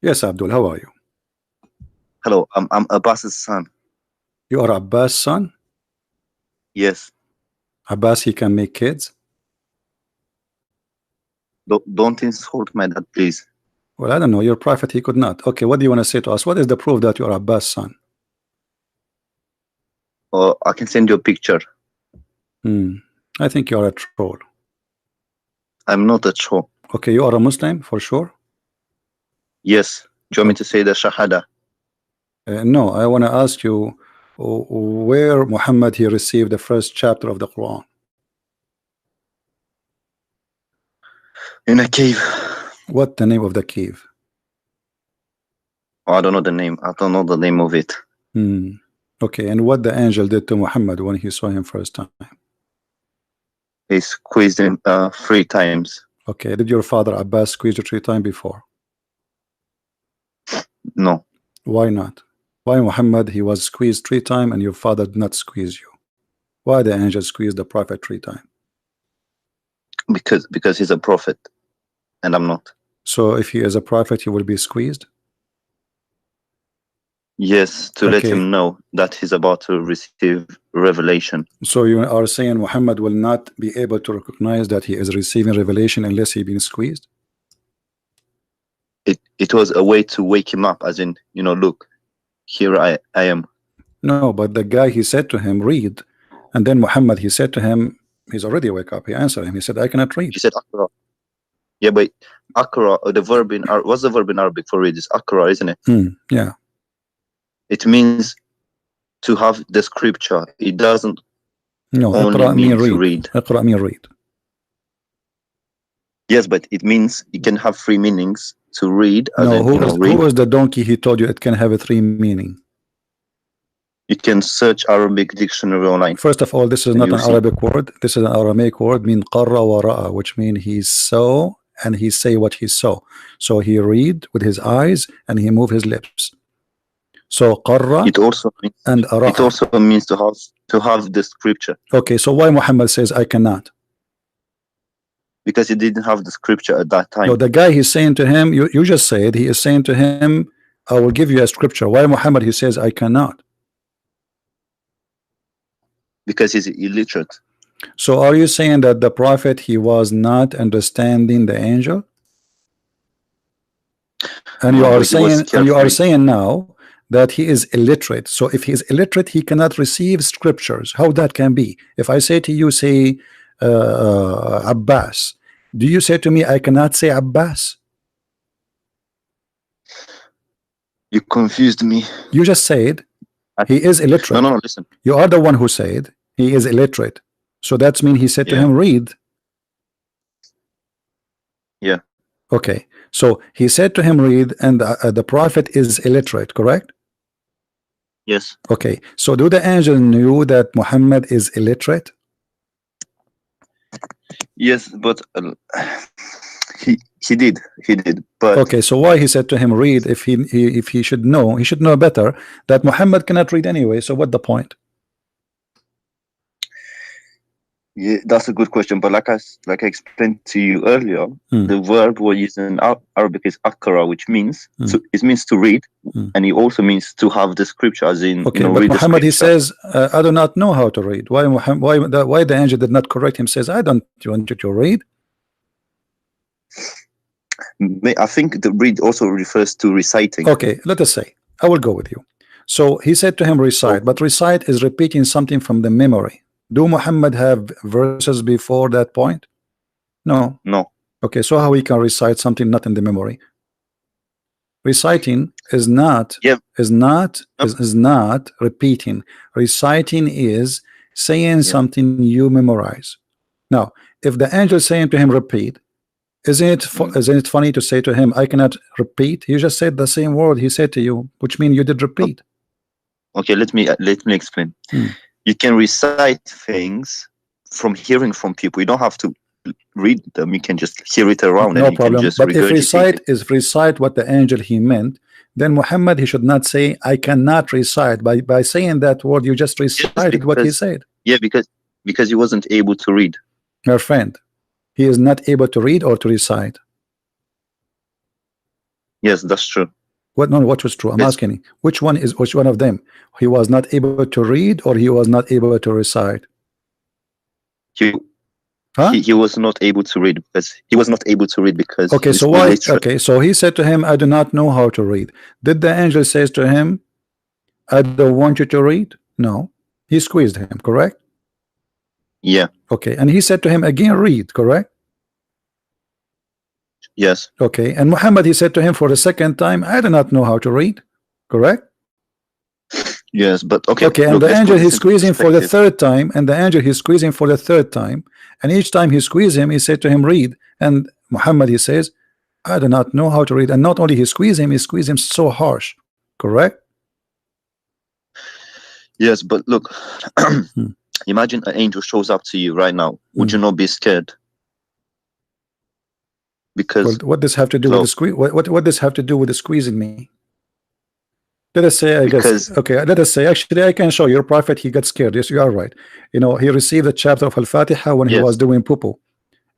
Yes, Abdul, how are you? Hello, I'm Abbas's son. You are Abbas' son? Yes. Abbas, he can make kids? Don't insult my dad, please. Well, I don't know. Your prophet, he could not. Okay, what do you want to say to us? What is the proof that you are Abbas' son? I can send you a picture. I think you are a troll. I'm not a troll. Okay, you are a Muslim for sure? Yes. Do you want me to say the Shahada? No, I want to ask you where Muhammad he received the first chapter of the Quran. In a cave. What the name of the cave? Oh, I don't know the name. I don't know the name of it. Okay, and what the angel did to Muhammad when he saw him first time? He squeezed him 3 times. Okay, did your father Abbas squeeze you 3 times before? No. Why not? Why Muhammad he was squeezed 3 times and your father did not squeeze you? Why the angel squeezed the prophet 3 times? Because he's a prophet and I'm not. So if he is a prophet, he will be squeezed? Yes, to let him know that he's about to receive revelation. So you are saying Muhammad will not be able to recognize that he is receiving revelation unless he been squeezed? It was a way to wake him up, as in, you know, look, here I am. No, but the guy, he said to him, read. And then Muhammad, he said to him, he's already wake up. He answered him. He said, I cannot read. He said, Akra. Yeah, but Akra, the verb in what's the verb in Arabic for read? It's Akra, isn't it? Yeah. It means to have the scripture. It doesn't only mean to read. Iqra mean read. Yes, but it means it can have 3 meanings. To read. No, who was the donkey he told you it can have a 3 meaning? You can search Arabic dictionary online. First of all, this is not an Arabic word. This is an Aramaic word, mean qarra wa ra'a, which means he saw and he say what he saw. So he read with his eyes and he move his lips. So qarra it also means, and ra'a. It also means to have the scripture. Okay, so why Muhammad says I cannot? Because he didn't have the scripture at that time. No, the guy he's saying to him, you just said he is saying to him, I will give you a scripture. Why Muhammad he says I cannot? Because he's illiterate. So are you saying that the prophet he was not understanding the angel? And you are saying now that he is illiterate. So if he is illiterate, he cannot receive scriptures. How that can be? If I say to you, say Abbas, do you say to me I cannot say Abbas? You confused me. You just said he is illiterate. No, listen. You are the one who said he is illiterate. So that's mean he said to him read. Yeah. Okay. So he said to him read, and the prophet is illiterate, correct? Yes. Okay. So do the angel knew that Muhammad is illiterate? Yes, but he did. But okay, so why he said to him read if he should know better that Muhammad cannot read anyway? So what the point? Yeah, that's a good question. But like I explained to you earlier, the verb we use in Arabic is akra, which means it means to read, and it also means to have the scripture, as in okay. But Muhammad he says, I do not know how to read. Why the angel did not correct him? Says I don't want you to read. I think the read also refers to reciting. Okay, let us say I will go with you. So he said to him recite, but recite is repeating something from the memory. Do Muhammad have verses before that point? No. Okay, so how he can recite something not in the memory? Reciting is not repeating. Reciting is saying something you memorize. Now, if the angel is saying to him repeat, isn't it funny to say to him I cannot repeat? You just said the same word he said to you, which means you did repeat. Okay, let me explain. You can recite things from hearing from people. You don't have to read them. You can just hear it around. No problem. But if recite what the angel he meant, then Muhammad he should not say I cannot recite. By saying that word, you just recited what he said. Yeah, because he wasn't able to read. Your friend, he is not able to read or to recite. Yes, that's true. What? No, what was true? I'm asking which one of them? He was not able to read, or he was not able to recite? He was not able to read because he was not able to read because okay, so why? Okay, so he said to him, I do not know how to read. Did the angel says to him, I don't want you to read? No, he squeezed him, correct? Yeah. Okay, and he said to him again, read, correct? Yes. Okay, and Muhammad, he said to him for the second time, I do not know how to read, correct? Yes, but okay. Okay, and look, the angel he's squeezing for the third time, and the angel he's squeezing for the third time, and each time he squeezed him, he said to him, read. And Muhammad, he says, I do not know how to read. And not only he squeezed him so harsh, correct? Yes, but look, imagine an angel shows up to you right now. Would you not be scared? Because well, what does have to do with the squeeze? What does have to do with the squeezing me? Let us say, I guess, okay, let us say, actually, I can show your prophet, he got scared. Yes, you are right. You know, he received a chapter of Al-Fatiha when he was doing poo-poo,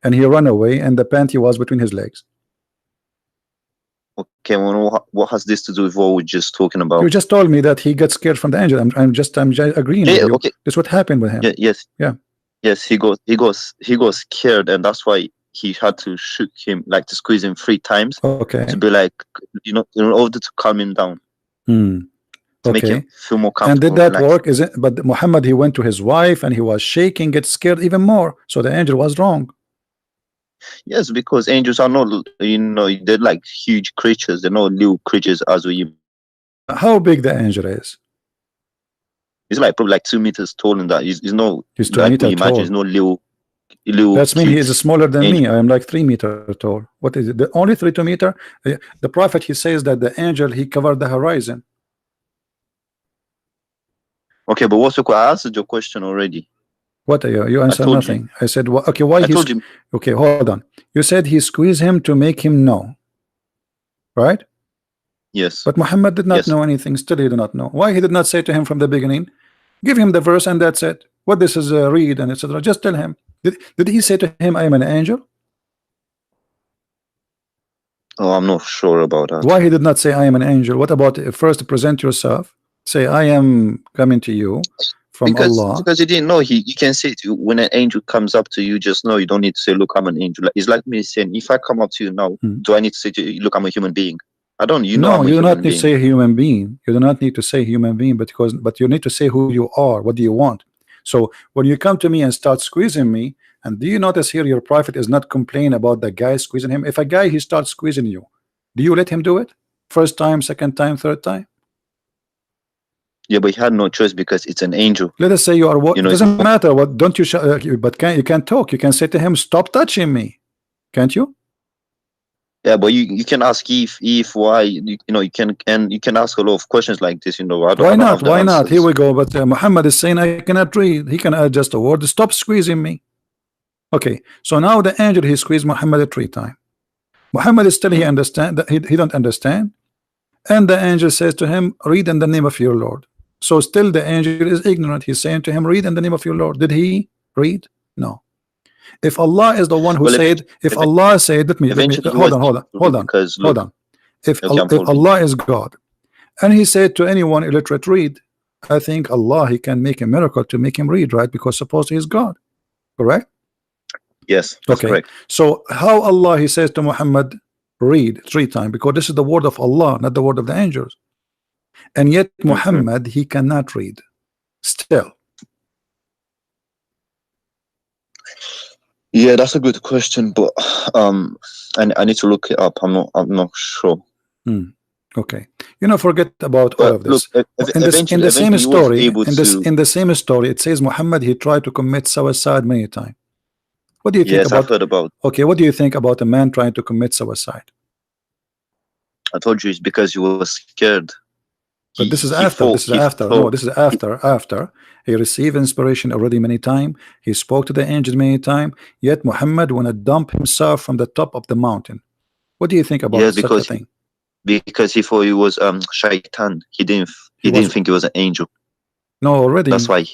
and he ran away, and the panty was between his legs. Okay, well, what has this to do with what we're just talking about? You just told me that he got scared from the angel. I'm just agreeing with you. Okay. That's what happened with him. Yes, he got scared, and that's why he had to shoot him, like to squeeze him 3 times. Okay. To be like, you know, in order to calm him down. To make him feel more comfortable. And did that work? Is it? But Muhammad, he went to his wife and he was shaking, get scared even more. So the angel was wrong. Yes, because angels are not, you know, they're like huge creatures. They're not little creatures as we. How big the angel is? He's like probably like 2 meters tall, and that he's no. He's 2 meters tall. He's no little. That's mean he is smaller than me. I am like 3 meters tall. What is it? The only 3 meters. The prophet, he says that the angel, he covered the horizon. Okay, but what's your? I answered your question already. What you answered nothing. I said, well, okay, why? Okay, hold on. You said he squeezed him to make him know, right? Yes. But Muhammad did not know anything. Still, he did not know. Why he did not say to him from the beginning, give him the verse and that's it. What this is read and etc. Just tell him. Did he say to him, I am an angel? Oh, I'm not sure about that. Why he did not say I am an angel? What about first present yourself? Say I am coming to you from Allah. Because you didn't know. You can say to you, when an angel comes up to you, just know you don't need to say, look, I'm an angel. It's like me saying, if I come up to you now, do I need to say to you, look, I'm a human being? I don't. You know, no, you do not need to say human being. You do not need to say human being, but you need to say who you are. What do you want? So when you come to me and start squeezing me, and do you notice here your prophet is not complaining about the guy squeezing him? If a guy he starts squeezing you, do you let him do it? First time, second time, third time? Yeah, but he had no choice because it's an angel. Let us say you are what? You know, it doesn't matter what. Don't you? But you can talk. You can say to him, "Stop touching me," can't you? Yeah, but you can ask if why you know you can ask a lot of questions like this. You know, why not? Why not? Here we go. But Muhammad is saying I cannot read. He can add just a word. Stop squeezing me. Okay. So now the angel he squeezed Muhammad 3 times. Muhammad is still he understand that he don't understand, and the angel says to him, "Read in the name of your Lord." So still the angel is ignorant. He's saying to him, read in the name of your Lord. Did he read? No. If Allah is the one who said, if Allah said, let me hold on. If Allah is God, and he said to anyone illiterate, read, I think Allah, he can make a miracle to make him read, right? Because suppose he is God, correct? Yes, that's correct. So how Allah, he says to Muhammad, read 3 times, because this is the word of Allah, not the word of the angels. And yet Muhammad, he cannot read still. Yeah, that's a good question, but I need to look it up. I'm not sure. Okay, forget about all of this. Look, in the same story, it says Muhammad, he tried to commit suicide many times. What do you think about? I've heard about. Okay, what do you think about a man trying to commit suicide? I told you it's because he was scared. But this is after. No, this is after. He received inspiration already many times. He spoke to the angel many times. Yet Muhammad wanna dump himself from the top of the mountain. What do you think about such a thing? Because he thought he was shaitan. He didn't think he was an angel. No, already. That's why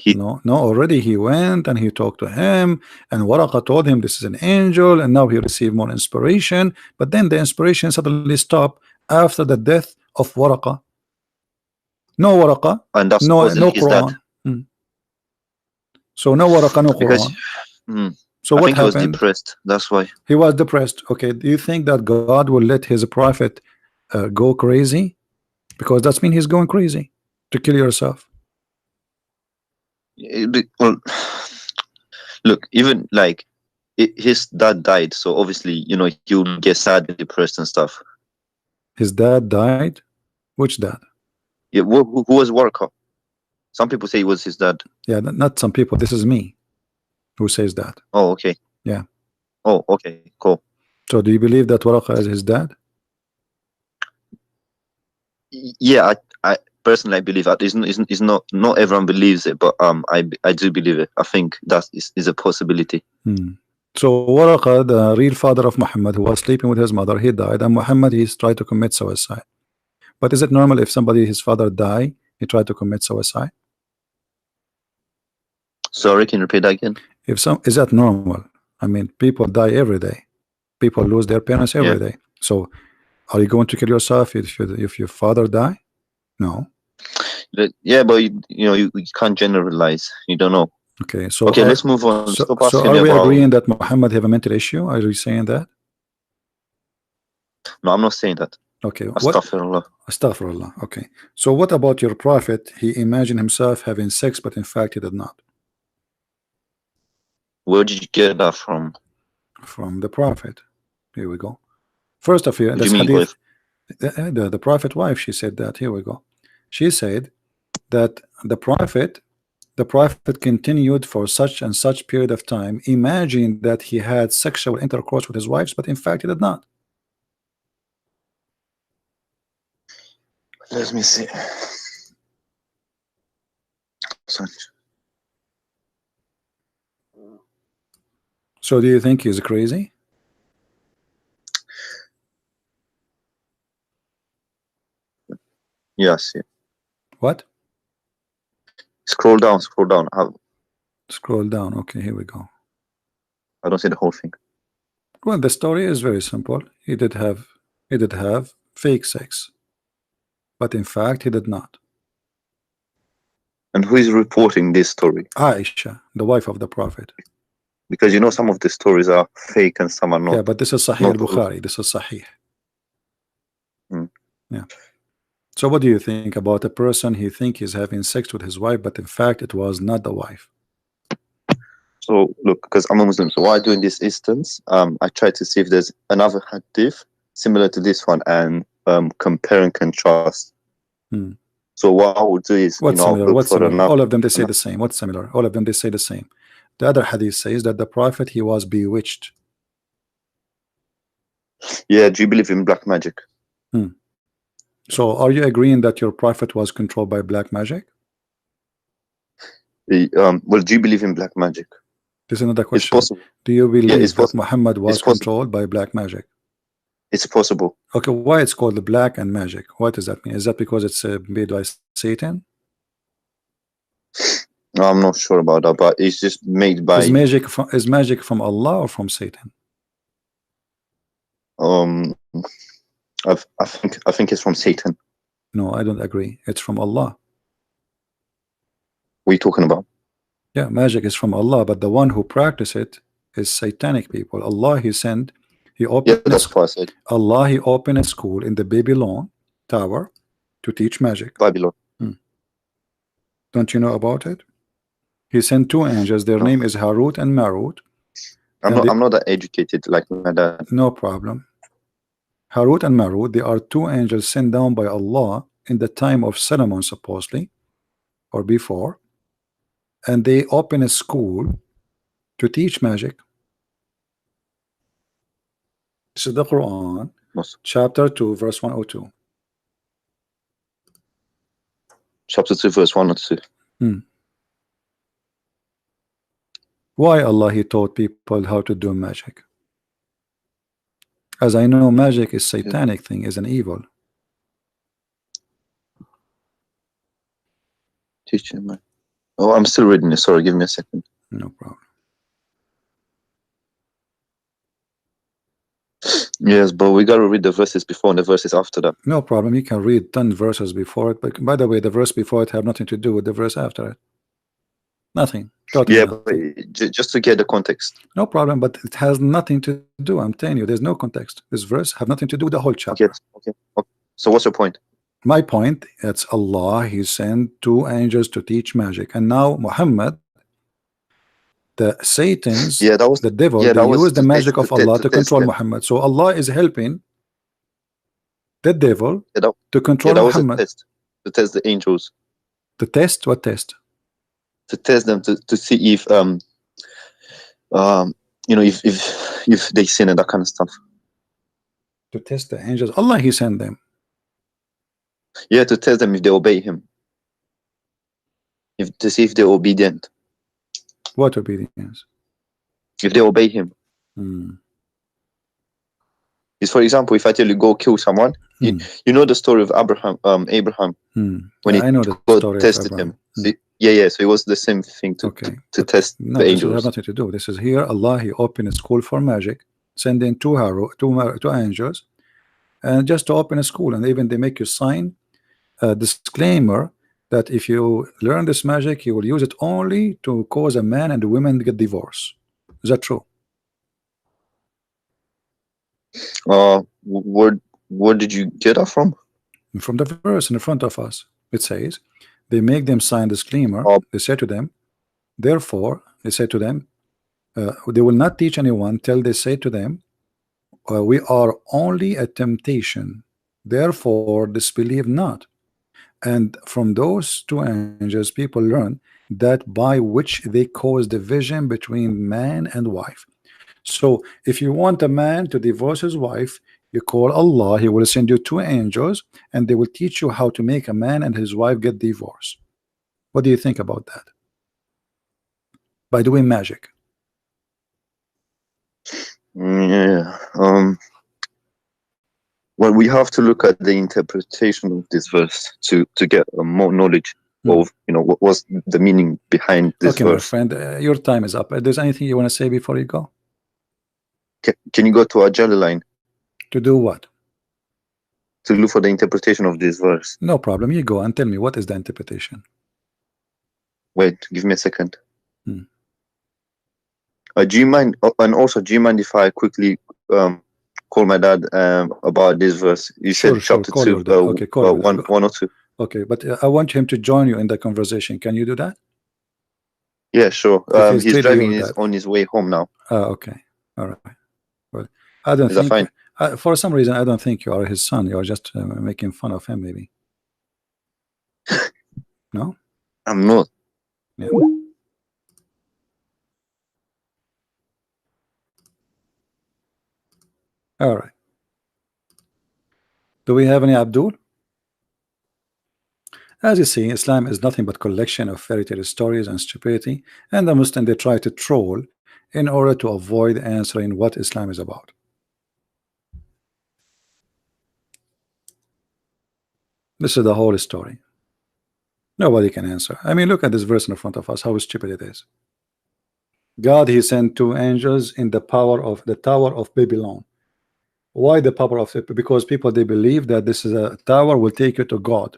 already he went and he talked to him, and Waraqa told him this is an angel, and now he received more inspiration. But then the inspiration suddenly stopped, after the death of Waraqa. No Waraqa, And that's no supposedly his dad. Quran. So no Waraqa, no Because Quran. So I what think he was happened? depressed. That's why. He was depressed. Okay, do you think that God will let his prophet go crazy? Because that's mean he's going crazy to kill yourself. Well, look, even like his dad died, so obviously, you know, he'll get sad and depressed and stuff. His dad died? Which dad? Yeah, who was Warka? Some people say it was his dad. Yeah, not some people. This is me who says that. Oh, okay. Yeah. Oh, okay, cool. So do you believe that Waraqa is his dad? Yeah, I personally believe that. It's not everyone believes it, but I do believe it. I think that is a possibility. So Waraqa, the real father of Muhammad, who was sleeping with his mother, he died, and Muhammad, he's tried to commit suicide. But is it normal if somebody, his father die, he tried to commit suicide? Sorry, can you repeat that again? Is that normal? I mean, people die every day. People lose their parents every day. So are you going to kill yourself if your father die? No. Yeah, but you know, you can't generalize. You don't know. Okay, so okay, let's move on. So are we agreeing that Muhammad have a mental issue? Are you saying that? No, I'm not saying that. Okay. Astaghfirullah. Astaghfirullah. Okay. So what about your prophet? He imagined himself having sex, but in fact he did not. Where did you get that from? From the prophet. Here we go. First of all, this hadith, the prophet wife, she said that. Here we go. She said that the prophet continued for such and such period of time, imagining that he had sexual intercourse with his wives, but in fact he did not. Let me see. So do you think he's crazy? Yes. Yeah. What? Scroll down. Scroll down. Scroll down. Okay, here we go. I don't see the whole thing. Well, the story is very simple. He did have fake sex, but in fact he did not. And who is reporting this story? Aisha, the wife of the prophet. Because you know some of the stories are fake and some are not. Yeah, but this is Sahih al-Bukhari. This is Sahih. Yeah. So what do you think about a person he think he's having sex with his wife, but in fact it was not the wife? So look, because I'm a Muslim, so what I do in this instance, I try to see if there's another hadith similar to this one and compare and contrast. So what I would do is, what's similar? What's similar? All of them they say the same. What's similar? All of them they say the same. The other hadith says that the prophet he was bewitched. Yeah, do you believe in black magic? So are you agreeing that your prophet was controlled by black magic? Well, do you believe in black magic? This is another question. It's possible. Do you believe that Muhammad was controlled by black magic? It's possible. Okay, why it's called the black and magic? What does that mean? Is that because it's made by Satan? No, I'm not sure about that, but it's just made by. Is magic from Allah or from Satan? I think it's from Satan. No, I don't agree. It's from Allah. What are you talking about? Yeah, magic is from Allah, but the one who practice it is satanic people. Allah he sent, he opened. Yeah, that's what I said. Allah he opened a school in the Babylon tower to teach magic. Babylon. Don't you know about it? He sent two angels. Their name is Harut and Marut. I'm not that educated like that. No problem. Harut and Marut, they are two angels sent down by Allah in the time of Solomon, supposedly, or before, and they open a school to teach magic. This is the Quran, chapter 2, verse 102. Chapter 2, verse 102. Why Allah he taught people how to do magic? As I know, magic is satanic thing, is an evil. Teaching man. Oh, I'm still reading it. Sorry, give me a second. No problem. Yes, but we gotta read the verses before and the verses after that. No problem. You can read 10 verses before it, but by the way, the verse before it have nothing to do with the verse after it. Nothing. Totally Yeah, nothing. but just to get the context. No problem, but it has nothing to do. I'm telling you, there's no context. This verse have nothing to do with the whole chapter. Okay. So what's your point? My point, it's Allah. He sent 2 angels to teach magic, and now Muhammad, the Satan's, the devil, they use the magic of Allah to control Muhammad. So Allah is helping the devil to control Muhammad. To test the angels. To test what test? To test them to see if you know, if they sin and that kind of stuff. To test the angels. Allah, He sent them. Yeah, to test them if they obey Him. To see if they're obedient. What obedience? If they obey Him. Is, for example, if I tell you go kill someone, you know the story of Abraham when I know the story tested him. So, so it was the same thing to test the angels. This has nothing to do. This is here Allah, He opened a school for magic, sending two angels, and just to open a school, and even they make you sign a disclaimer that if you learn this magic, you will use it only to cause a man and a woman to get divorced. Is that true? Where did you get that from? From the verse in front of us. It says they make them sign disclaimer. They say to them, therefore, they say to them, they will not teach anyone till they say to them, we are only a temptation, therefore disbelieve not. And from those 2 angels, people learn that by which they cause division between man and wife. So if you want a man to divorce his wife, you call Allah. He will send you 2 angels, and they will teach you how to make a man and his wife get divorced. What do you think about that? By doing magic. Well, we have to look at the interpretation of this verse to get more knowledge of, you know, what was the meaning behind this verse. My friend, your time is up. There's anything you want to say before you go? Can you go to our jelly line? To do what? To look for the interpretation of this verse. No problem. You go and tell me what is the interpretation. Wait, give me a second. Do you mind? And also, do you mind if I quickly call my dad about this verse? You said chapter 2, okay, one or two. Okay, but I want him to join you in the conversation. Can you do that? Yeah, sure. He's driving on his way home now. Okay, all right. Well, I don't think. Fine? For some reason, I don't think you are his son. You are just making fun of him, maybe. No, I'm not. Yeah. All right. Do we have any Abdul? As you see, Islam is nothing but collection of fairy tale stories and stupidity, and the Muslims, they try to troll in order to avoid answering what Islam is about. This is the whole story. Nobody can answer. I mean, look at this verse in front of us, how stupid it is. God, He sent 2 angels in the Tower of Babylon. Why the power of it? Because people, they believe that this is a tower will take you to God.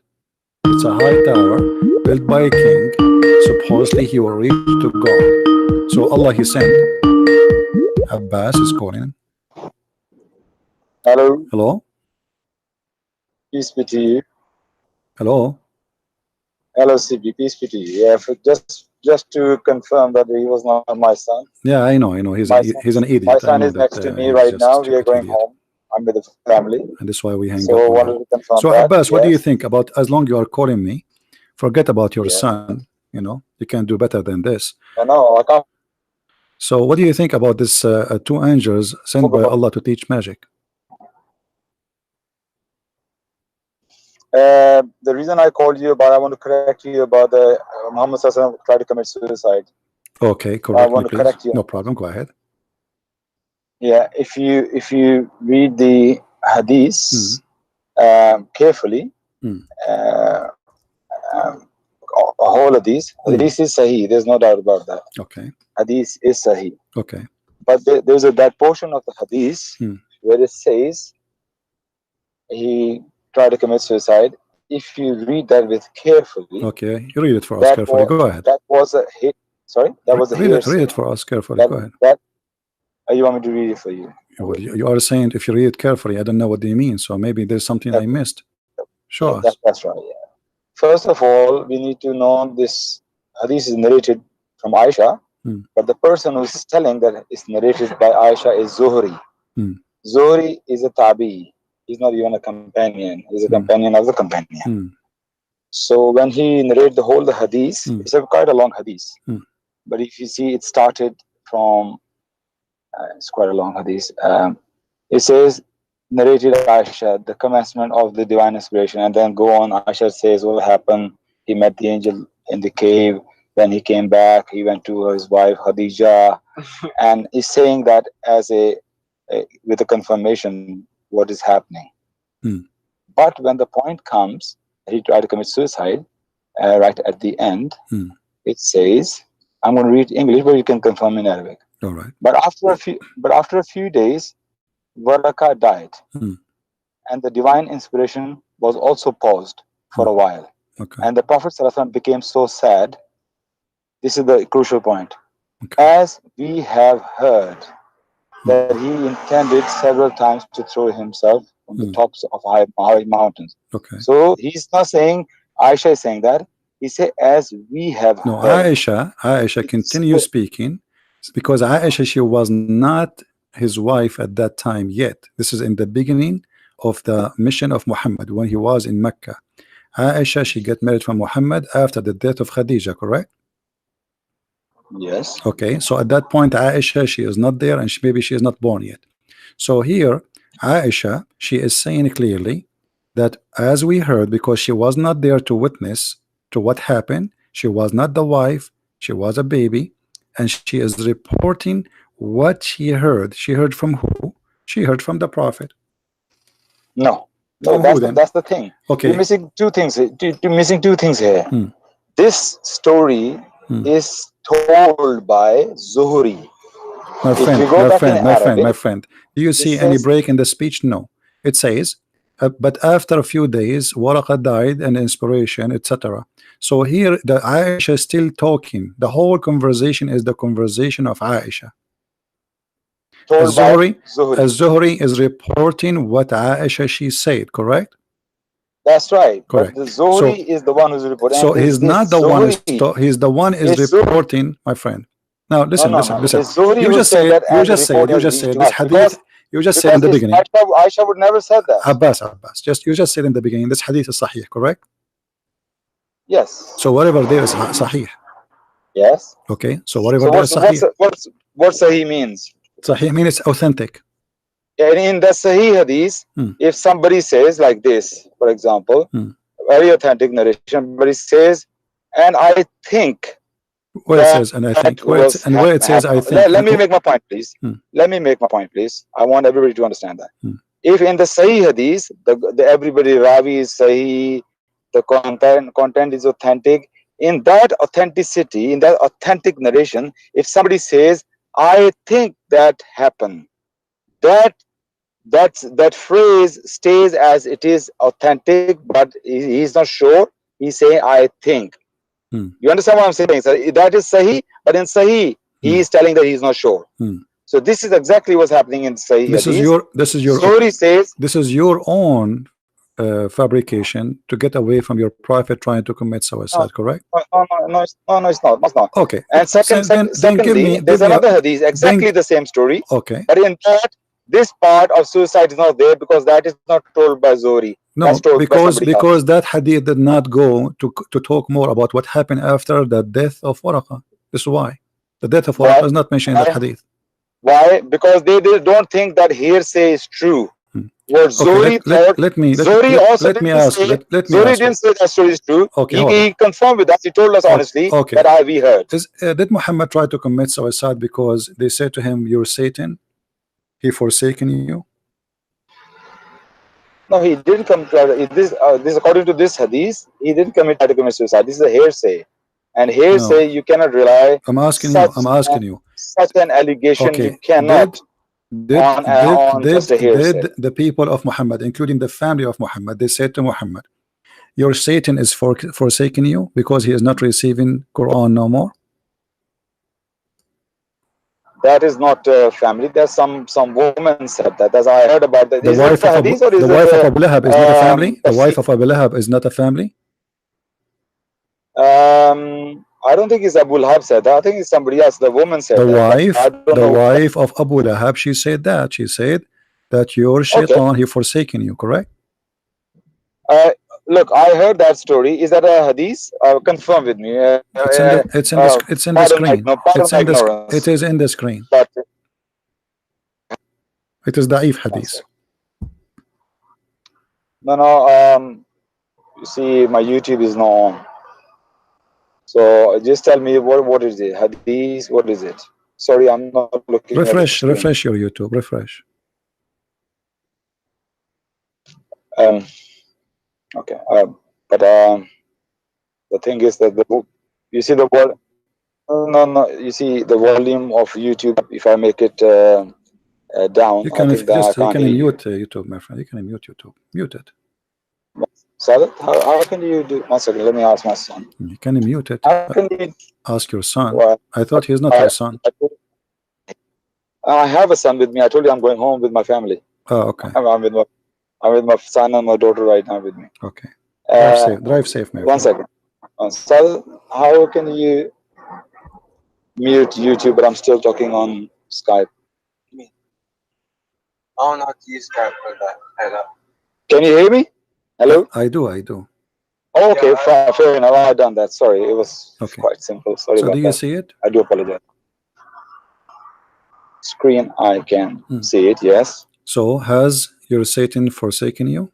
It's a high tower built by a king. Supposedly he will reach to God. So Allah, He sent. Abbas is calling. Hello. Hello. Peace be to you. Hello. Hello, CB. Peace be to you. Yeah, just to confirm that he was not my son. Yeah, I know. He's an idiot. My son is next to me right now. We are going home. I'm with the family. And that's why we hang so up. Wanted to confirm so that, Abbas, what do you think about, as long you are calling me, forget about your son. You know, you can do better than this. No, I can't. So what do you think about this 2 angels sent by Allah to teach magic? The reason I called you about, I want to correct you about the Muhammad Sallallahu tried to commit suicide. Okay, correct. I want to correct you. No problem. Go ahead. Yeah, if you read the hadith carefully, all of these hadith is sahih. There's no doubt about that. Okay. Hadith is sahih. Okay. But there's that portion of the hadith where it says he tried to commit suicide. If you read that with carefully, okay, you read it for us carefully. Go ahead. That was a hit. Sorry, that was a hearsay. Read it for us carefully. Go ahead. You want me to read it for you? Well, you are saying if you read it carefully, I don't know what they mean, so maybe there's something I missed. Show us. That's right. Yeah. First of all, we need to know this hadith is narrated from Aisha, but the person who is telling that it's narrated by Aisha is Zuhri. Zuhri is a tabi. He's not even a companion. He's a companion of the companion. So when he narrated the whole hadith, it's quite a long hadith. But if you see, it started from it's quite a long hadith. It says, narrated Aisha, the commencement of the divine inspiration, and then go on. Aisha says what happened. He met the angel in the cave. Then he came back. He went to his wife Khadija, and he's saying that as with a confirmation what is happening. But when the point comes, he tried to commit suicide. Right at the end, it says, I'm going to read English, but you can confirm in Arabic. All right. But after a few days, Waraka died, and the divine inspiration was also paused for a while. Okay. And the Prophet ﷺ became so sad. This is the crucial point. As we have heard that he intended several times to throw himself from the tops of high mountains. Okay. So he's not saying Aisha is saying that. He said, as we have heard. Aisha continue speaking. It's because Aisha, she was not his wife at that time yet. This is in the beginning of the mission of Muhammad when he was in Mecca. Aisha, she got married from Muhammad after the death of Khadija, correct? Yes. Okay, so at that point Aisha, she is not there, and maybe she is not born yet. So here Aisha, she is saying clearly that as we heard, because she was not there to witness to what happened, she was not the wife, she was a baby, and she is reporting what she heard. She heard from who? She heard from the Prophet. No, that's the thing. Okay, you're missing two things. You're missing two things here. This story is told by Zuhri. My friend. Do you see any break in the speech? No. It says, but after a few days, Waraka died and inspiration, etc. So here, the Aisha is still talking. The whole conversation is the conversation of Aisha. As Zuhri is reporting what Aisha she said, correct? That's right. Correct. But the Zuhri is the one who's reporting. So he's not the one. He's the one is reporting, my friend. Now listen. You just said this hadith. You just said in the beginning. Aisha would never said that. Abbas. You just said in the beginning. This hadith is sahih, correct? Yes. So whatever there is sahih. Yes. Okay. So whatever there is sahih. What sahih means? Sahih means it's authentic. In the Sahih hadith, if somebody says like this, for example, very authentic narration, but it says, and I think. Where it says, and I think, where it says, I think. Let me make my point, please. Let me make my point, please. I want everybody to understand that. If in the Sahih hadith, everybody Ravi is Sahih, the content is authentic, in that authenticity, in that authentic narration, if somebody says, I think that happened, that phrase stays as it is authentic, but he's not sure. He's saying, I think. You understand what I'm saying? So that is Sahih, but in Sahih, he is telling that he's not sure. So this is exactly what's happening in Sahih. This is your own fabrication to get away from your Prophet trying to commit suicide, correct? No, it's not. Okay. And secondly, there's another hadith, exactly the same story. Okay. But in that, this part of suicide is not there because that is not told by Zuhri. No, because that hadith did not go to talk more about what happened after the death of Waraka. This is why. The death of Waraka is not mentioned in that hadith. Why? Because they don't think that hearsay is true. What Zuhri thought, let me ask. Zuhri didn't say that story is true. Okay, he confirmed with us. He told us honestly that we heard. Did Muhammad try to commit suicide because they said to him, "You're Satan, he forsaken you"? No, he didn't come to this according to this hadith. He didn't try to commit suicide. This is a hearsay, and hearsay you cannot rely. I'm asking you. Such an allegation you cannot. on just a hearsay. Did the people of Muhammad, including the family of Muhammad, they said to Muhammad, your Satan is forsaking you because he is not receiving Quran no more? That is not family. There's some woman said that, as I heard about that. The wife of Abu Lahab is not a family. The wife of Abu Lahab is not a family. I don't think it's Abu Lahab said that. I think it's somebody else. The woman said the that. Wife of Abu Lahab, she said that. She said that your shaitan, he forsaken you, correct? Look, I heard that story. Is that a hadith? Confirm with me. It's in the screen. It is in the screen. But it is da'if hadith. No. You see, my YouTube is not on. So just tell me what is it? Hadith? What is it? Sorry, I'm not looking. Refresh your YouTube. Refresh. Okay. But the thing is that you see the word. No. You see the volume of YouTube. If I make it down, you can mute YouTube, my friend. You can mute YouTube. Mute it. So how can you do? 1 second. Let me ask my son. You can mute it. How can you ask your son? Well, I thought he's not your son. I have a son with me. I told you I'm going home with my family. Oh, okay. I'm with my son and my daughter right now with me. Okay. Drive safe, man. 1 second. So how can you mute YouTube, but I'm still talking on Skype? I don't know how to use Skype for that. Hello. Can you hear me? Hello? I do. Oh, okay, yeah, fair enough. I've done that. Sorry, it was quite simple. Sorry about that. So do you see it? I do apologize. Screen, I can see it, yes. So has your Satan forsaken you?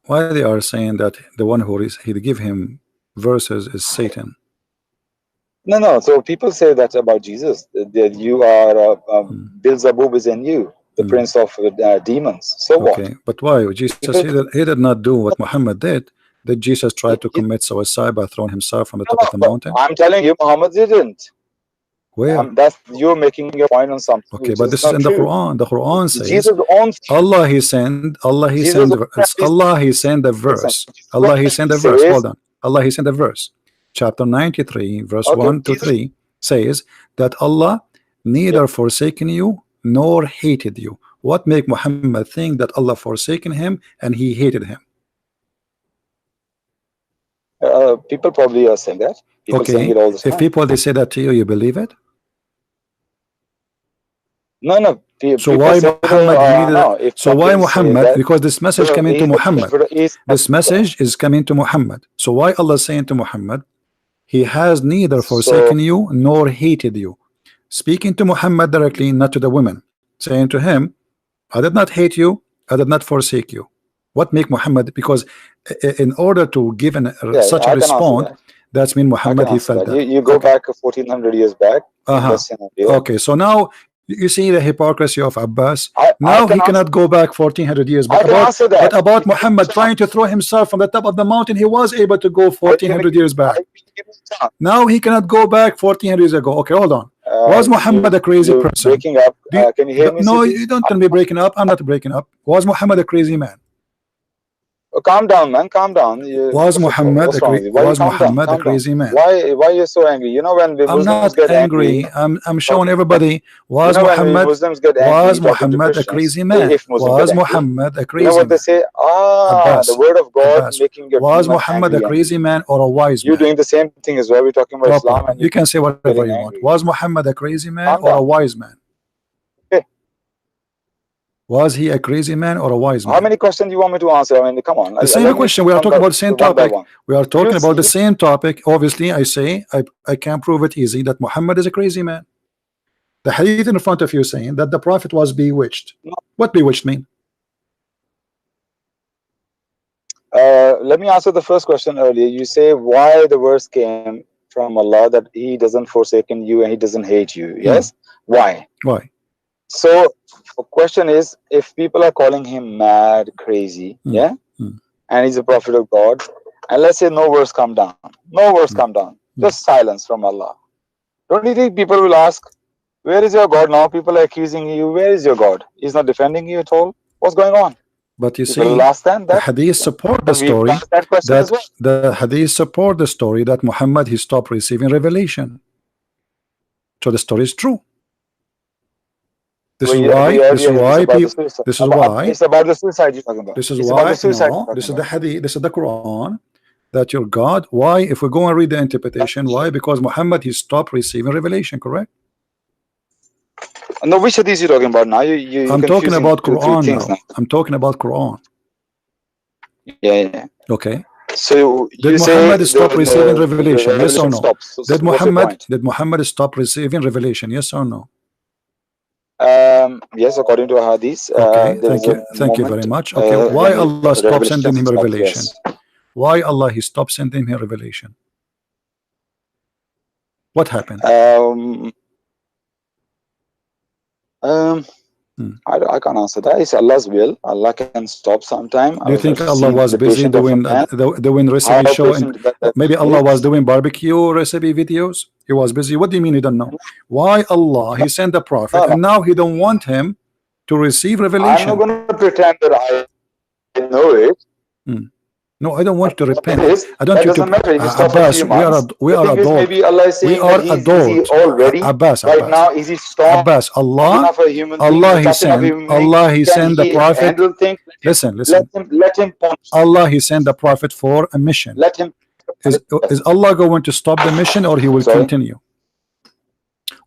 Why they are saying that the one who he give him verses is Satan? No. So people say that about Jesus, that you are Beelzebub is in you, the prince of demons. So what? But why? Jesus, he did not do what Muhammad did. Did Jesus try to commit suicide by throwing himself from the top of the mountain? I'm telling you, Muhammad didn't. Where? You're making your point on something. Okay, but this is in the Quran. The Quran says Jesus owns Allah he sent the verse. Hold on. Allah he sent the verse. Chapter 93, verse 1 to 3 says that Allah neither forsaken you nor hated you. What make Muhammad think that Allah forsaken him and he hated him? People probably are saying that. People saying it all the time. If people they say that to you, you believe it? No. So why Muhammad why Muhammad? Because this message coming to Muhammad. This message is coming to Muhammad. So why Allah saying to Muhammad, he has neither forsaken you nor hated you? Speaking to Muhammad directly, not to the women, saying to him, I did not hate you, I did not forsake you. What make Muhammad? Because in order to give such a response, that's mean Muhammad he felt that. You go back 1400 years back. Okay, so now you see the hypocrisy of Abbas. Now he cannot go back 1400 years. But about Muhammad trying to throw himself from the top of the mountain, he was able to go 1400 years back. Now he cannot go back 1400 years ago. Okay, hold on. Was Muhammad a crazy person? Breaking up. Can you hear me? No, you don't tell me breaking up. I'm not breaking up. Was Muhammad a crisy man? Calm down, man. Calm down. Was Muhammad a crazy man? Why you're so angry? You know when the Muslims get angry. I'm showing everybody. Was Muhammad a crazy man? Was Muhammad a crazy man? You know what they say? Abbas, the word of God making your was Muhammad a crazy man or a wise man? You're doing the same thing as well. We're talking about Islam. And you can say whatever you want. Was Muhammad a crazy man or a wise man? Was he a crazy man or a wise man? How many questions do you want me to answer? I mean, come on. The same question. We are talking about the same topic. We are talking about the same topic. Obviously, I say I can't prove it easy that Muhammad is a crazy man. The hadith in front of you saying that the Prophet was bewitched. What bewitched mean? Let me answer the first question earlier. You say why the verse came from Allah that He doesn't forsaken you and He doesn't hate you. Yes. Why? Why? So the question is, if people are calling him mad, crazy, and he's a prophet of God, and let's say no verse come down, just silence from Allah, don't you think people will ask, Where is your God now? People are accusing you. Where is your God? He's not defending you at all. What's going on? But you People see, will ask them the that. hadith support the We've story asked that question that as well. the hadith support the story that Muhammad he stopped receiving revelation. So the story is true. This is why. This is why people. This is why. It's about the suicide you're talking about. This is it's why. About the suicide No, you're talking this is about. the hadith. This is the Quran. That your God. Why? If we go and read the interpretation, why? Because Muhammad he stopped receiving revelation. Correct. No, which hadith you talking about now? You're I'm talking confusing about two Quran things now. I'm talking about Quran. Yeah. Okay. So did you Muhammad say stop receiving revelation? Yes or no? Stops. So did what's your point? Muhammad stop receiving revelation? Yes or no? Yes, according to hadith. Okay. There Thank is you. a Thank you moment, very much. Okay. Why Allah stopped sending him revelation? Yes. Why Allah he stopped sending him revelation? What happened? I can't answer that. It's Allah's will. Allah can stop sometime. Do you think Allah was busy doing recipe show? Maybe Allah was doing barbecue recipe videos. He was busy. What do you mean you don't know? Why Allah he sent the prophet and now he don't want him to receive revelation? I'm not going to pretend that I know it. No, I don't want you to repent. I don't want you to. Abbas, we are adult. Maybe Allah is saying we are that adult. Already. Abbas, right now, is he strong? Abbas, Allah he sent the prophet. Listen. Let him punch. Allah he sent the prophet for a mission. Let him. Is Allah going to stop the mission or he will continue?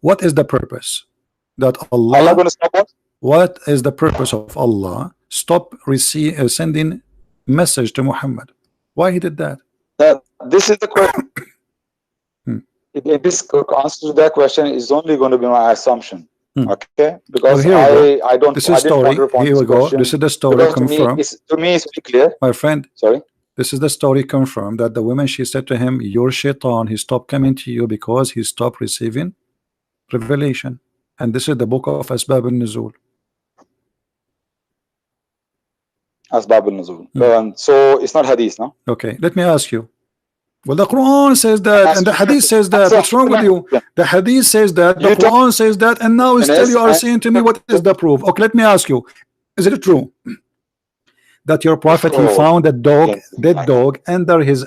What is the purpose that Allah going to stop what? What is the purpose of Allah stop sending message to Muhammad? Why he did that? This is the question. This answer to that question is only going to be my assumption. Okay, because I don't. This is story. Here we go. This is the story confirmed. To me, it's clear. My friend. Sorry. This is the story confirmed that the woman she said to him, "Your shaitan, he stopped coming to you because he stopped receiving revelation." And this is the book of Asbab al-Nuzul. Asbab al-Nuzul. So it's not hadith, no? Okay, let me ask you. Well, the Quran says that, and the hadith says that. What's wrong with you? The hadith says that, the Quran says that, and now still you are saying to me, what is the proof? Okay, let me ask you. Is it true that your prophet he found a dog, dead dog, under his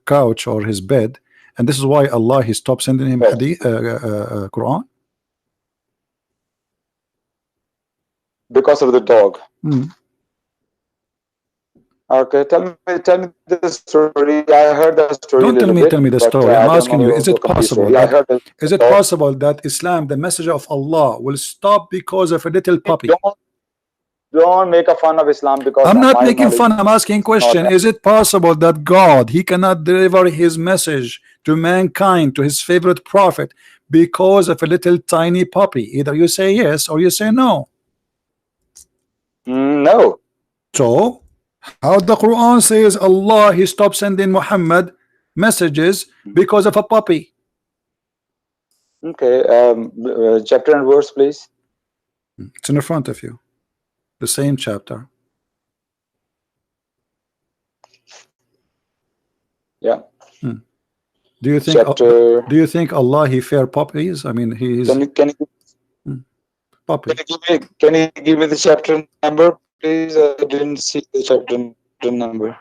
couch or his bed, and this is why Allah he stopped sending him hadith, Quran? Because of the dog. Okay, tell me the story. I heard the story. Don't tell me the story. I'm asking you, is it possible? Is it possible that Islam, the message of Allah, will stop because of a little puppy? Don't make a fun of Islam because I'm not making fun. I'm asking a question. Is it possible that God he cannot deliver his message to mankind, to his favorite prophet, because of a little tiny puppy? Either you say yes or you say no. No. So how the Quran says Allah he stopped sending Muhammad messages because of a puppy? Okay, chapter and verse, please. It's in front of you. The same chapter. Yeah. Do you think chapter... do you think Allah he fear puppies? I mean he is puppy. Can you give me the chapter number, please? I didn't see the chapter number.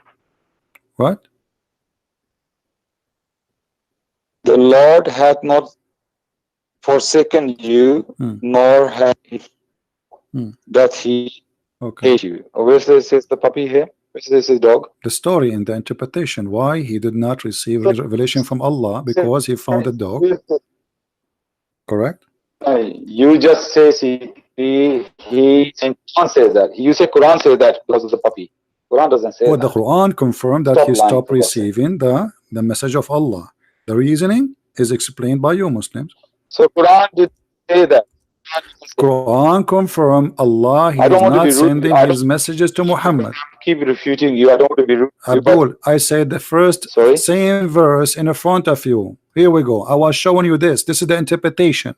What? The Lord hath not forsaken you, nor hath that he hate you. Where says the puppy here? Where says his dog? The story in the interpretation why he did not receive revelation from Allah because he found a dog. Correct? You just say he Quran says that. You say Quran says that because of the puppy. Quran doesn't say that. The Quran confirmed that he stopped receiving the message of Allah. The reasoning is explained by you Muslims. So Quran did say that. Quran confirmed Allah he is not sending his messages to Muhammad. Keep refuting you. I don't want to be rude. Abdul, I said the first same verse in front of you. Here we go. I was showing you this. This is the interpretation.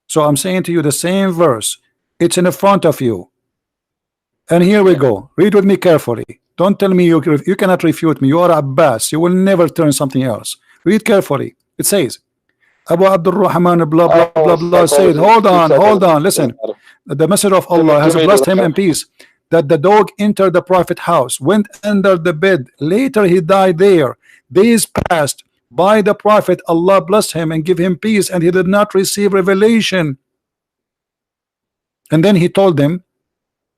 So I'm saying to you the same verse. It's in front of you. And here we go. Read with me carefully. Don't tell me you cannot refute me. You are Abbas. You will never turn something else. Read carefully. It says, Abu Abdul Rahman blah blah blah blah said, hold on, listen. The Messenger of Allah has blessed him in peace, that the dog entered the Prophet's house, went under the bed. Later he died there. Days passed by the Prophet. Allah blessed him and give him peace, and he did not receive revelation. And then he told them,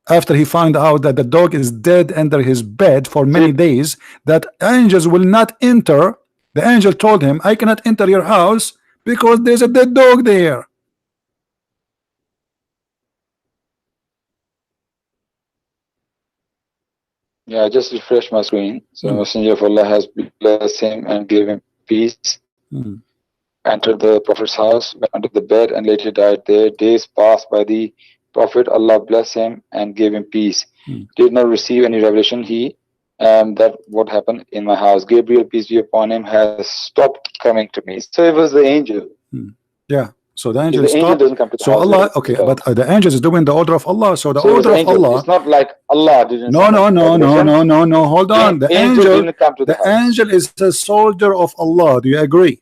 after he found out that the dog is dead under his bed for many days, that angels will not enter. The angel told him, I cannot enter your house because there's a dead dog there. Yeah, I just refreshed my screen. So Messenger of Allah has blessed him and gave him peace. Entered the Prophet's house, went under the bed, and later died there. Days passed by the Prophet. Allah blessed him and gave him peace. Did not receive any revelation. That what happened in my house. Gabriel, peace be upon him, has stopped coming to me. So it was the angel. Yeah. So the angel stopped. Doesn't come to the so house. Allah, okay, but the angel is doing the order of Allah. So the order of Allah. It's not like Allah didn't. No. Hold on. The angel didn't come to the house. Angel is a soldier of Allah. Do you agree?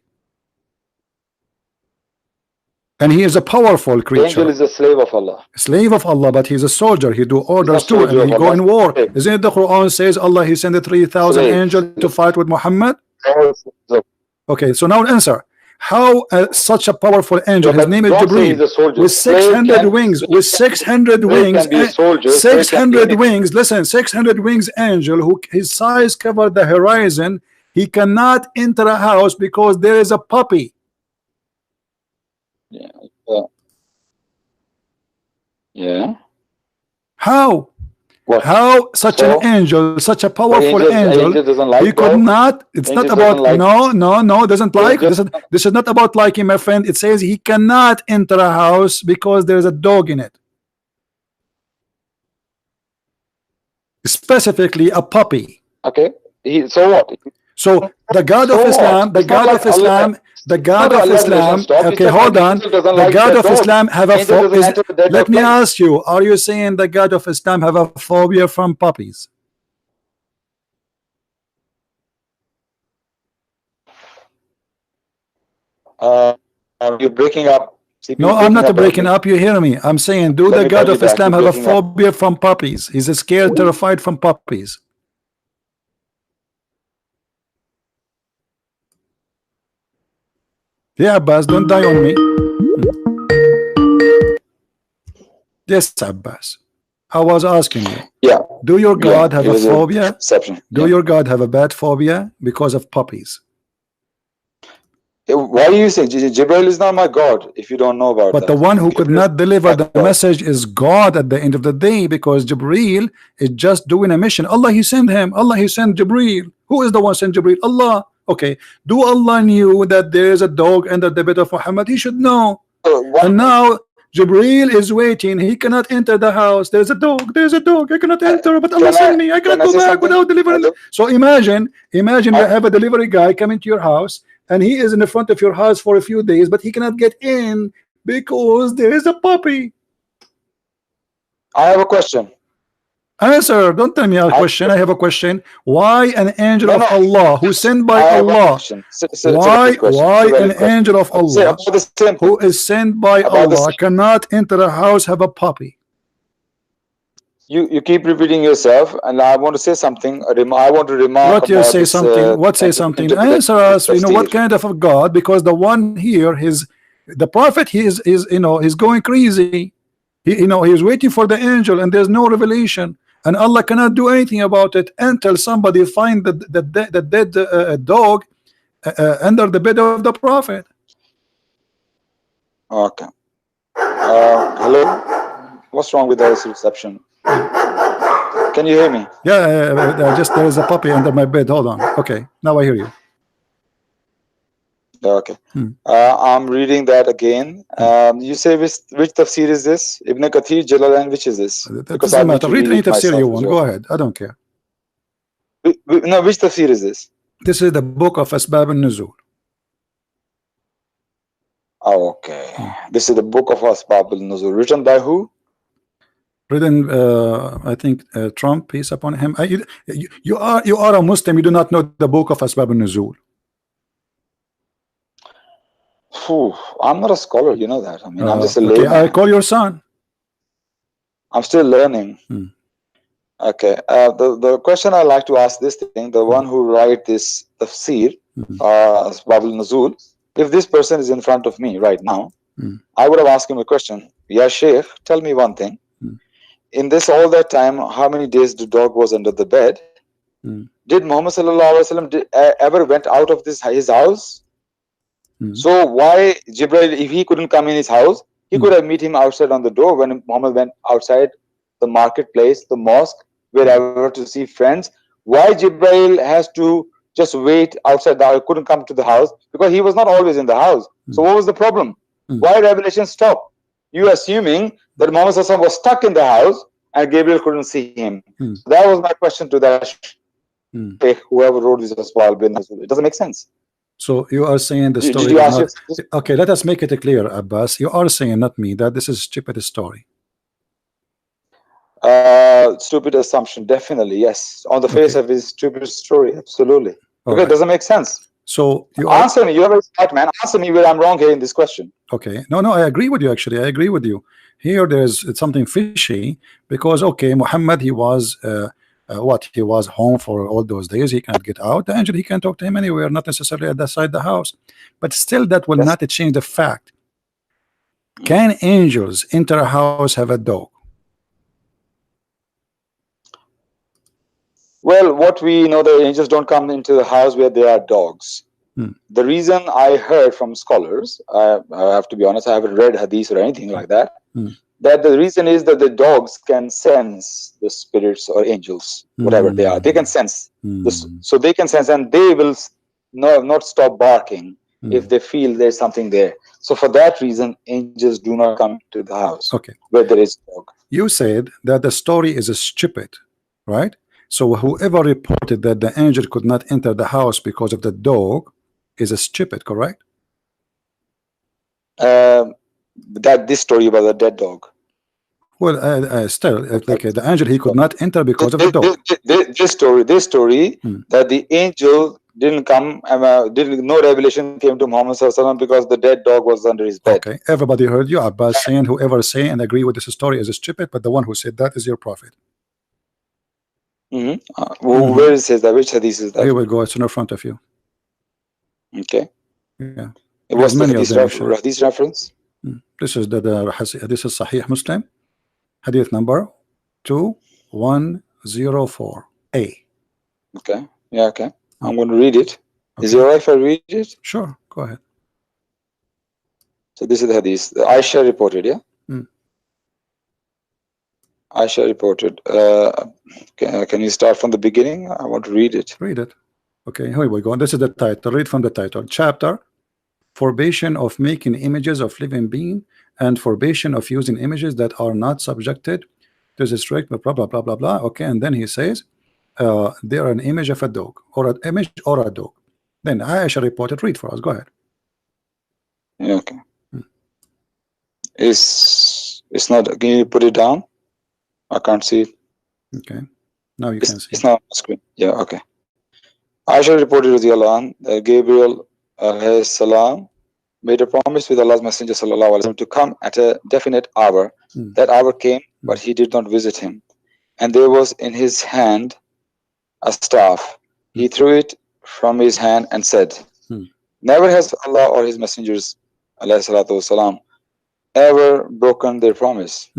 And he is a powerful creature. The angel is a slave of Allah. Slave of Allah, but he's a soldier. He do orders too, and he go in war. Isn't it the Quran says Allah he sent 3,000 angels to fight with Muhammad? Okay, so now answer. How such a powerful angel, his name is Jibreel, with 600 wings, with 600 wings, 600 wings, listen, 600 wings angel, who his size covered the horizon, he cannot enter a house because there is a puppy. Yeah. How? What? How such an angel, such a powerful angel, he could not, it's not about, no, doesn't like, this is not about liking, my friend. It says he cannot enter a house because there's a dog in it. Specifically a puppy. Okay. So what? So the God of Islam, the God of Islam, the God of Islam, okay, hold on. The God of Islam have a phobia. Let me ask you, are you saying the God of Islam have a phobia from puppies? You're breaking up. No, I'm not breaking up. You hear me? I'm saying, do the God of Islam have a phobia from puppies? He's scared, terrified from puppies. Yeah, Abbas, don't die on me. Yes, Abbas. I was asking you. Yeah. Do your God have a phobia? Do your God have a bad phobia because of puppies? Why are you saying Jibreel is not my God if you don't know about but that? The one who could not deliver the message is God at the end of the day, because Jibreel is just doing a mission. Allah, he sent him. Allah, he sent Jibreel. Who is the one sent Jibreel? Allah. Okay, do Allah knew that there is a dog under the bed of Muhammad? He should know. And now Jibreel is waiting. He cannot enter the house. There's a dog. There's a dog. I cannot enter. But Allah sent me. I cannot go back without delivering. So imagine you have a delivery guy coming to your house, and he is in the front of your house for a few days, but he cannot get in because there is a puppy. I have a question. Answer. Don't tell me a question. I have a question. Why an angel of Allah who sent by Allah? Why an angel of Allah who is sent by Allah cannot enter a house have a puppy? You keep repeating yourself, and I want to say something. I want to remark. What you say something? What say something? Answer us. You know what kind of a God? Because the one here, the Prophet, he is he's going crazy. He's waiting for the angel, and there's no revelation. And Allah cannot do anything about it until somebody find the dead dog under the bed of the Prophet. Okay. Hello. What's wrong with this reception? Can you hear me? Yeah. Just there is a puppy under my bed. Hold on. Okay. Now I hear you. Okay. I'm reading that again. You say which tafsir is this? Ibn Kathir, Jalalain, which is this? Because I'm read any tafsir you want. Go ahead. I don't care. No, which tafsir is this? This is the book of Asbab al-Nuzul. Oh, okay. This is the book of Asbab al-Nuzul. Written by who? Written, I think, Trump, peace upon him. You are a Muslim. You do not know the book of Asbab al-Nuzul. I'm not a scholar, you know that. I mean, I'm just a okay, layman. I call your son. I'm still learning. Okay. The question I like to ask this thing, the one who write this tafsir, Babul Nuzul, if this person is in front of me right now, I would have asked him a question. Yeah, Sheikh, tell me one thing. In this all that time, how many days the dog was under the bed? Did Muhammad sallallahu alaihi wasallam ever went out of his house? So why Jibril, if he couldn't come in his house, he could have meet him outside on the door when Muhammad went outside the marketplace, the mosque, wherever to see friends. Why Jibril has to just wait outside the house, couldn't come to the house? Because he was not always in the house. So what was the problem? Why revelation stopped? You assuming that Muhammad sallallahu alaihi wasallam was stuck in the house and Gabriel couldn't see him. So that was my question to that whoever wrote this Aswal bin Nuzul. It doesn't make sense. So you are saying the story you is ask not... Okay, let us make it clear, Abbas. You are saying, not me, that this is a stupid story. Stupid assumption, definitely, yes. On the face of his stupid story, absolutely. Because it doesn't make sense. So you answer me. You're a very smart man. Answer me where I'm wrong here in this question. Okay. No, I agree with you, actually. I agree with you. Here there's something fishy because, okay, Muhammad, he was he was home for all those days. He can't get out. The angel, he can talk to him anywhere, not necessarily at the side the house. But still, that will not change the fact. Can angels enter a house, have a dog? Well, what we know, the angels don't come into the house where there are dogs. The reason I heard from scholars, I have to be honest, I haven't read hadith or anything like that, that the reason is that the dogs can sense the spirits or angels, whatever they are. They can sense this, so they can sense, and they will not stop barking if they feel there's something there. So for that reason, angels do not come to the house where there is dog. You said that the story is stupid, right? So whoever reported that the angel could not enter the house because of the dog is stupid, correct? That this story about the dead dog. Well, still, okay, the angel, he could not enter because of the dog. This story that the angel didn't come, no revelation came to Muhammad sallallahu alaihi wasallam because the dead dog was under his bed. Okay, everybody heard you. Abbas saying whoever say and agree with this story is stupid, but the one who said that is your prophet. Where it says that? Which hadith is that? Here we go. It's in front of you. Okay. Yeah. It was the hadith reference. This is this is Sahih Muslim, hadith number 2104 A. Okay. Yeah. Okay. I'm going to read it. Is it alright if I read it? Sure. Go ahead. So this is the hadith. Aisha reported. Yeah. Aisha reported. Can you start from the beginning? I want to read it. Read it. Okay, here we go. This is the title. Read from the title. Chapter: Forbidden of making images of living being and forbidden of using images that are not subjected to the strict blah blah blah blah blah. Okay, and then he says there are an image of a dog or an image or a dog. Then Aisha reported. Read for us. Go ahead. Yeah, okay. It's not. Can you put it down? I can't see it. Okay. Now you can see. It's not on the screen. Yeah. Okay. Aisha reported that Gabriel alayhi salam made a promise with Allah's Messenger sallallahu alaihi wasallam to come at a definite hour. That hour came, but he did not visit him. And there was in his hand a staff. He threw it from his hand and said, "Never has Allah or His messengers alayhi salatu wasalam ever broken their promise."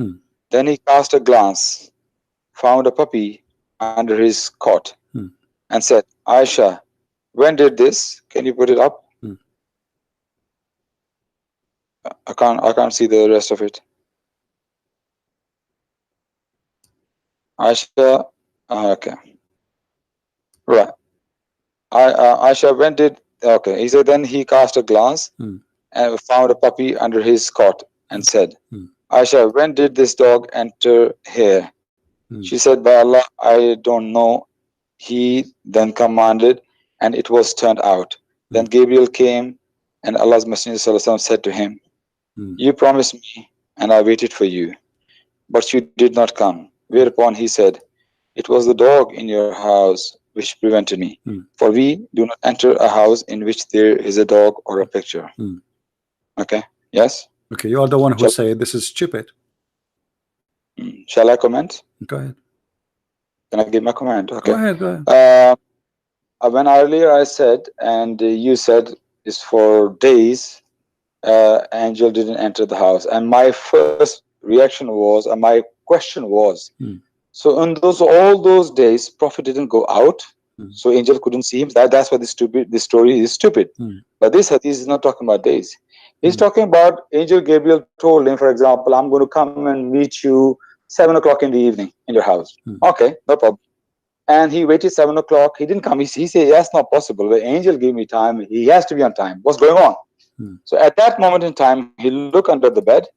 Then he cast a glance, found a puppy under his cot, and said, "Aisha, when did this? Can you put it up?" I can't see the rest of it. Aisha, okay, right. Aisha, when did? Okay, he said. Then he cast a glance and found a puppy under his cot and said, "Aisha, when did this dog enter here?" She said, "By Allah, I don't know." He then commanded, and it was turned out. Then Gabriel came, and Allah's Messenger sallallahu alaihi wasallam said to him, "You promised me, and I waited for you, but you did not come." Whereupon he said, "It was the dog in your house which prevented me, for we do not enter a house in which there is a dog or a picture." Okay. Yes. Okay, you are the one who said this is stupid. Shall I comment? Go ahead. Can I give my comment? Okay. Go ahead. Go ahead. When earlier I said, and you said it's for days, angel didn't enter the house, and my first reaction was, and my question was, so in all those days, Prophet didn't go out, so angel couldn't see him. That's why this story is stupid. But this hadith is not talking about days. He's talking about Angel Gabriel told him, for example, I'm going to come and meet you 7 o'clock in the evening in your house. Okay, no problem. And he waited 7 o'clock. He didn't come. He said, that's not possible. The angel gave me time. He has to be on time. What's going on? So at that moment in time, he looked under the bed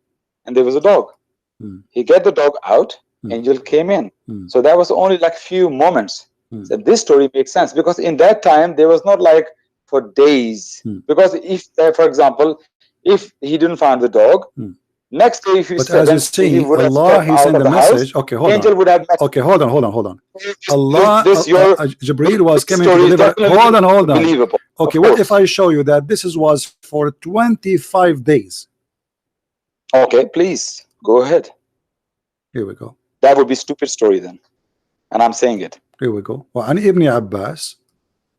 and there was a dog. He get the dog out. Angel came in. So that was only like few moments. So this story makes sense because in that time, there was not like for days. Because if, for example, if he didn't find the dog, next day if you as you see, Allah, he sent the message. Okay, hold angel on. Would have met. Okay, hold on. Allah, Jibreel was coming to deliver. Hold on. Believable. Okay, what if I show you that this was for 25 days? Okay, please go ahead. Here we go. That would be stupid story then, and I'm saying it. Here we go. وعن ابن عباس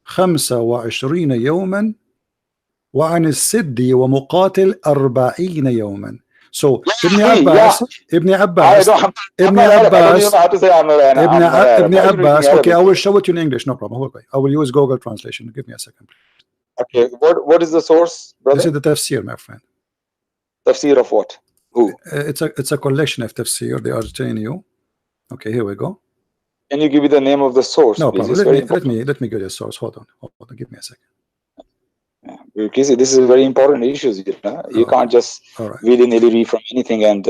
25 يوما وعن السدي ومقاتل 40 يوما. So Ibn Abbas, Ibn Abbas, okay, I will show it in English, no problem. Okay, I will use Google translation. Give me a second, please. Okay, what is the source, brother? This is the tafsir, my friend. Tafsir of what? Who? It's a collection of tafsir. They are telling you. Okay, here we go. Can you give me the name of the source? No please? problem. Let me get the source. Hold on. Give me a second. Because this is very important issues. You can't just willy-nilly read from anything, and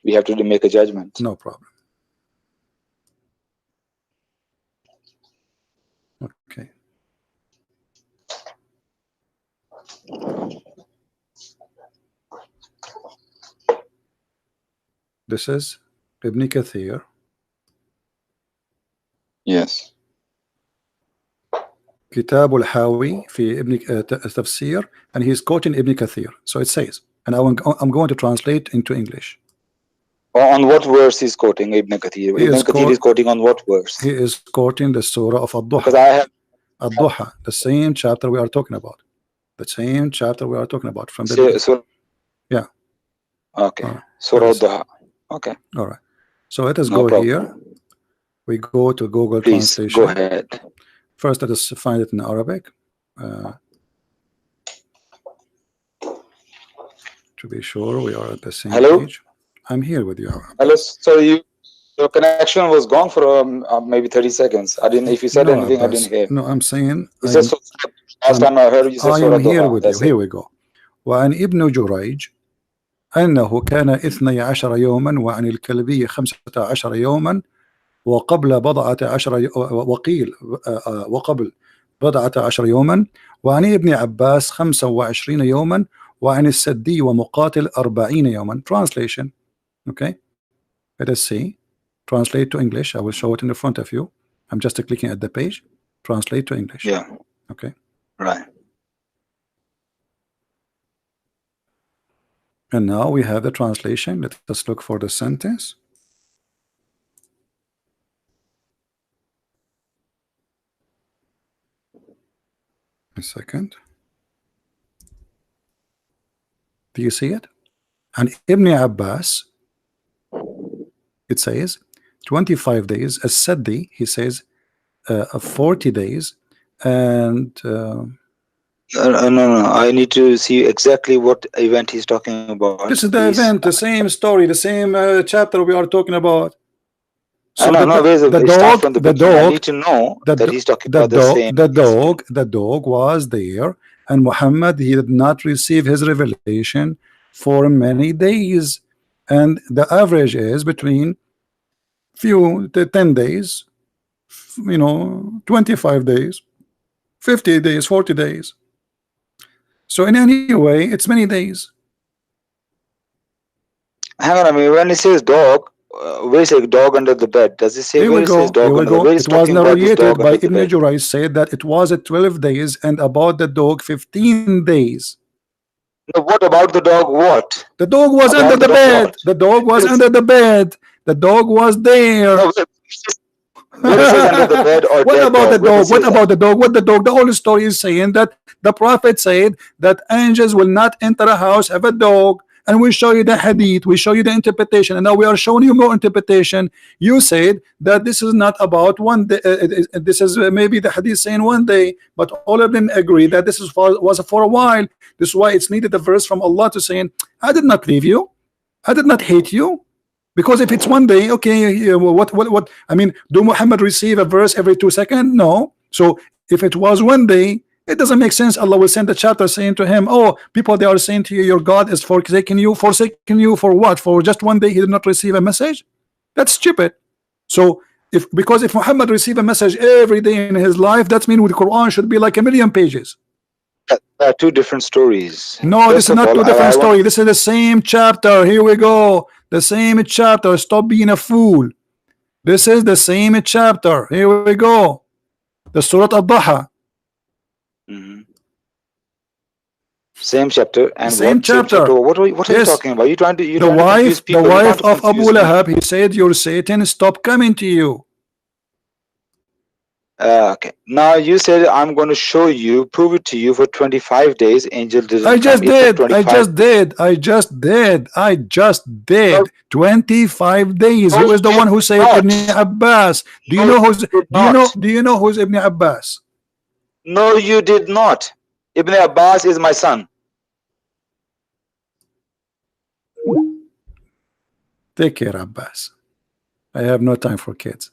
we have to make a judgment. No problem. Okay. This is Ibn Kathir. Yes. كتاب الحاوي في ابن تفسير, and he is quoting Ibn Kathir. So it says, and I'm going to translate into English. On what verse he's quoting Ibn Kathir? Ibn Kathir is quoting on what verse? He is quoting the surah of Ad-Duha. Because I have Ad-Duha, the same chapter we are talking about. The same chapter we are talking about from the yeah. Okay. Surah Ad-Duha. Okay. All right. So let us go here. We go to Google translation. Go ahead. First, let us find it in Arabic. To be sure, we are at the same page. I'm here with you. Hello. So your connection was gone for maybe 30 seconds. I didn't. If you said anything, I didn't hear. No, I'm saying. Last time I heard you say I am here with you. Here we go. وعن ابن جريج أنه كان 12 يوما وعن الكلبي 15 يوما وقبل بضعة عشر وقبل بضعة عشر يوما وعن ابن عباس 25 يوما وعن السدي ومقاتل 40 يوما. Translation. Okay, let us see. Translate to English. I will show it in the front of you. I'm just clicking at the page. Translate to English. Yeah. Okay. Right. And now we have the translation. Let us look for the sentence. A second. Do you see it? And Ibn Abbas, it says 25 days. As-Saddi, he says 40 days. And no, I need to see exactly what event he's talking about. This is the event, the same story, the same chapter we are talking about. So the dog. I need to know that he's talking about the same. The dog was there, and Muhammad, he did not receive his revelation for many days, and the average is between 10 days, 25 days, 50 days, 40 days. So in any way, it's many days. Hang on, I mean, when it says dog, where is a dog under the bed? Does it say here where we go. It says dog under the bed? It was narrated by Ibn Jurayj said that it was at 12 days and about the dog 15 days. No, what about the dog? What? The dog was About under the the dog bed. what? The dog was under the bed. The dog was there. No, where it says under the bed or What dead about the dog? Where it dog? What says about the dog? What the dog? The whole story is saying that the prophet said that angels will not enter a house, have a dog, and we show you the hadith, we show you the interpretation, and now we are showing you more interpretation. You said that this is not about one day, this is maybe the hadith saying one day, but all of them agree that this is was for a while. This is why it's needed a verse from Allah to saying, I did not leave you, I did not hate you. Because if it's one day, okay, what I mean, do Muhammad receive a verse every 2 seconds? No. So if it was one day, it doesn't make sense. Allah will send a chapter saying to him, oh, people, they are saying to you, your God is forsaking you for what? For just one day he did not receive a message? That's stupid. So because if Muhammad received a message every day in his life, that means the Quran should be like 1,000,000 pages. two different stories. No, this is not two different stories. This is the same chapter. Here we go. The same chapter. Stop being a fool. This is the same chapter. Here we go. The Surah Al-Duha. Same chapter and same chapter. What are you talking about? You trying to the wife of Abu Lahab, he said, your Satan stop coming to you. Okay. Now you said I'm going to show you, prove it to you for 25 days. Angel didn't. I just did. 25 days. Who is the one who said Ibn Abbas? Do you know who's Ibn Abbas? No, you did not. Ibn Abbas is my son. Take care, Abbas. I have no time for kids.